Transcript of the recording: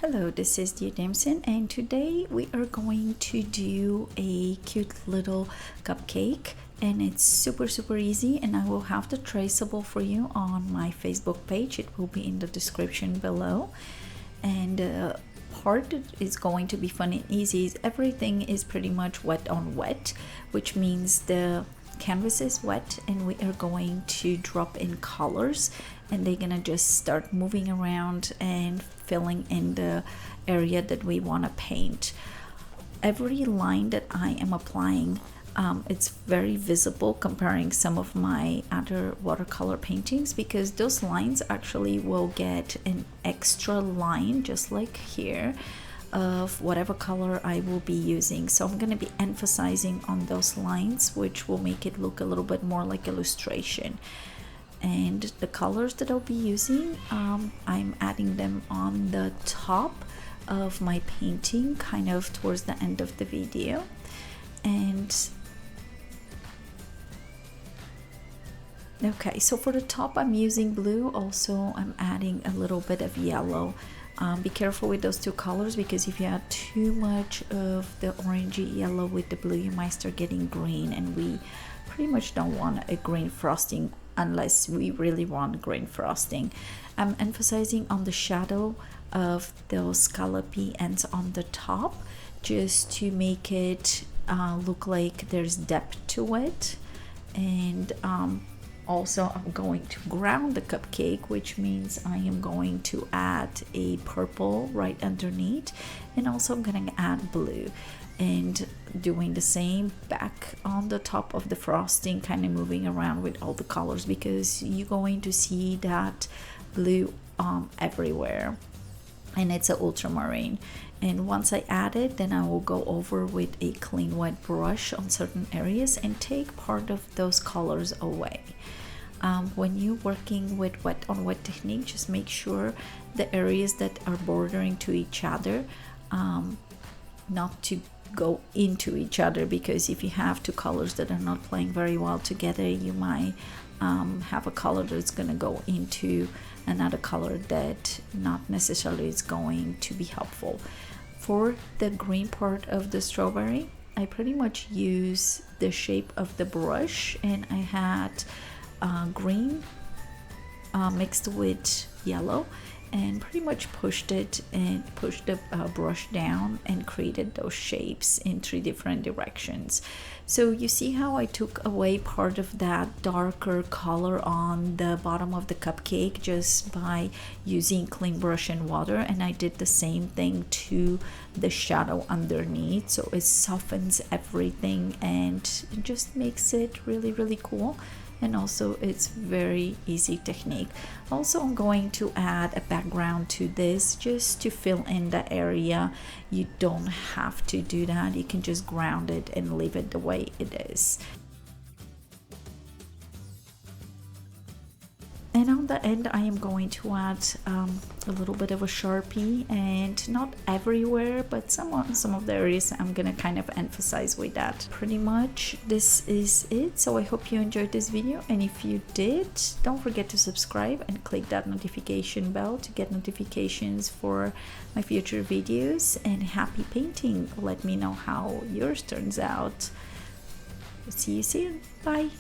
Hello, this is Dia Damson, and today we are going to do a cute little cupcake, and it's super easy, and I will have the traceable for you on my Facebook page. It will be in the description below. And part that is going to be fun and easy is everything is pretty much wet on wet, which means the canvas is wet and we are going to drop in colors, and they're gonna just start moving around and filling in the area that we want to paint. Every line that I am applying, it's very visible comparing some of my other watercolor paintings, because those lines actually will get an extra line just like here of whatever color I will be using. So I'm going to be emphasizing on those lines, which will make it look a little bit more like illustration. And the colors that I'll be using, I'm adding them on the top of my painting, kind of towards the end of the video. And okay, so for the top I'm using blue. Also I'm adding a little bit of yellow. Be careful with those two colors, because if you add too much of the orangey yellow with the blue, you might start getting green, and we pretty much don't want a green frosting unless we really want green frosting. I'm emphasizing on the shadow of those scallopy ends on the top, just to make it look like there's depth to it. And also I'm going to ground the cupcake, which means I am going to add a purple right underneath, and also I'm going to add blue, and doing the same back on the top of the frosting, kind of moving around with all the colors, because you're going to see that blue everywhere, and it's an ultramarine. And once I add it, then I will go over with a clean wet brush on certain areas and take part of those colors away. When you're working with wet on wet technique, just make sure the areas that are bordering to each other, not to go into each other, because if you have two colors that are not playing very well together, you might have a color that's going to go into another color that not necessarily is going to be helpful. For the green part of the strawberry, I pretty much use the shape of the brush, and I had green mixed with yellow, and pretty much pushed the brush down and created those shapes in 3 different directions. So you see how I took away part of that darker color on the bottom of the cupcake just by using clean brush and water, and I did the same thing to the shadow underneath, so it softens everything and it just makes it really cool. And also it's very easy technique. Also, I'm going to add a background to this just to fill in the area. You don't have to do that, you can just ground it and leave it the way it is. And on the end, I am going to add a little bit of a Sharpie, and not everywhere, but some of the areas I'm gonna kind of emphasize with that. Pretty much this is it. So I hope you enjoyed this video, and if you did, don't forget to subscribe and click that notification bell to get notifications for my future videos. And happy painting. Let me know how yours turns out. See you soon. Bye.